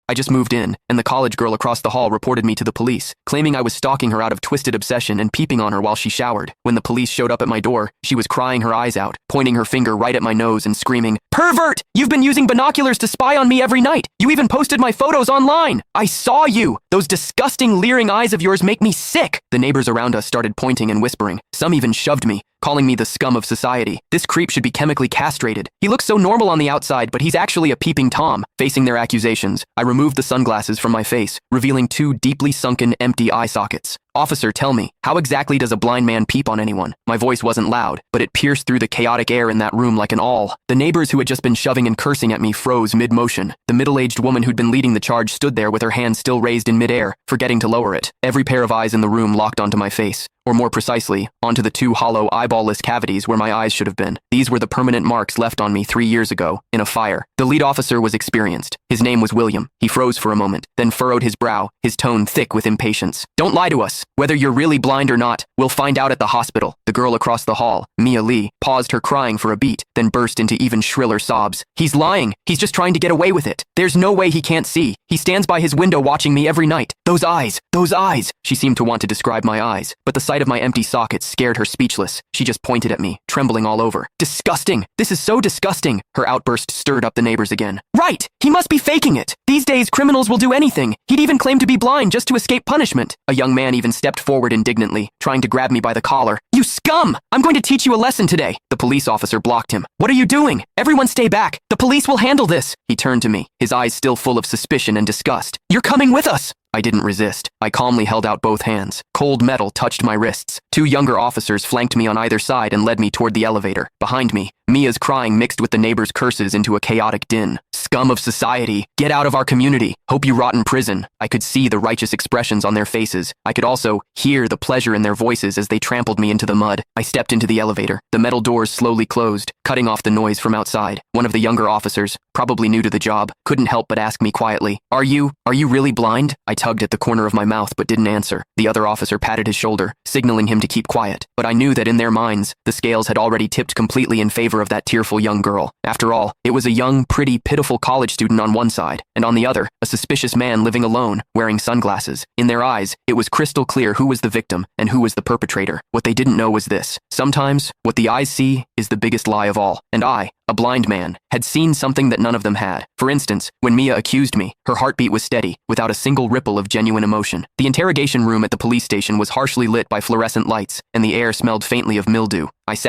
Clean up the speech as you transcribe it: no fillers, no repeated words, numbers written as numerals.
I just moved in, and the college girl across the hall reported me to the police, claiming I was stalking her out of twisted obsession and peeping on her while she showered. When the police showed up at my door, she was crying her eyes out, pointing her finger right at my nose and screaming, "Pervert! You've been using binoculars to spy on me every night! You even posted my photos online! I saw you! Those disgusting, leering eyes of yours make me sick!" The neighbors around us started pointing and whispering. Some even shoved me, calling me the scum of society. This creep should be chemically castrated. He looks so normal on the outside, but he's actually a peeping Tom. Facing their accusations, I removed the sunglasses from my face, revealing two deeply sunken, empty eye sockets. "Officer, tell me, how exactly does a blind man peep on anyone?" My voice wasn't loud, but it pierced through the chaotic air in that room like an awl. The neighbors who had just been shoving and cursing at me froze mid-motion. The middle-aged woman who'd been leading the charge stood there with her hand still raised in mid-air, forgetting to lower it. Every pair of eyes in the room locked onto my face, or more precisely, onto the two hollow, eyeball-less cavities where my eyes should have been. These were the permanent marks left on me 3 years ago, in a fire. The lead officer was experienced. His name was William. He froze for a moment, then furrowed his brow, his tone thick with impatience. "Don't lie to us. Whether you're really blind or not, we'll find out at the hospital." The girl across the hall, Mia Lee, paused her crying for a beat, then burst into even shriller sobs. "He's lying. He's just trying to get away with it. There's no way he can't see. He stands by his window watching me every night. Those eyes, those eyes." She seemed to want to describe my eyes, but the sight of my empty sockets scared her speechless. She just pointed at me, trembling all over. "Disgusting! This is so disgusting!" Her outburst stirred up the neighbors again. "Right! He must be faking it! These days, criminals will do anything. He'd even claim to be blind just to escape punishment." A young man even stepped forward indignantly, trying to grab me by the collar. "You scum! I'm going to teach you a lesson today." The police officer blocked him. "What are you doing? Everyone stay back! The police will handle this!" He turned to me, his eyes still full of suspicion and disgust. "You're coming with us!" I didn't resist. I calmly held out both hands. Cold metal touched my wrists. Two younger officers flanked me on either side and led me toward the elevator. Behind me, Mia's crying mixed with the neighbors' curses into a chaotic din. "Scum of society! Get out of our community! Hope you rot in prison!" I could see the righteous expressions on their faces. I could also hear the pleasure in their voices as they trampled me into the mud. I stepped into the elevator. The metal doors slowly closed, cutting off the noise from outside. One of the younger officers, probably new to the job, couldn't help but ask me quietly, Are you really blind?" I tugged at the corner of my mouth but didn't answer. The other officer patted his shoulder, signaling him to keep quiet. But I knew that in their minds, the scales had already tipped completely in favor of that tearful young girl. After all, it was a young, pretty, pitiful college student on one side, and on the other, a suspicious man living alone, wearing sunglasses. In their eyes, it was crystal clear who was the victim and who was the perpetrator. What they didn't know was this. Sometimes, what the eyes see is the biggest lie of all. And I, a blind man, had seen something that none of them had. For instance, when Mia accused me, her heartbeat was steady, without a single ripple of genuine emotion. The interrogation room at the police station was harshly lit by fluorescent lights, and the air smelled faintly of mildew. I sat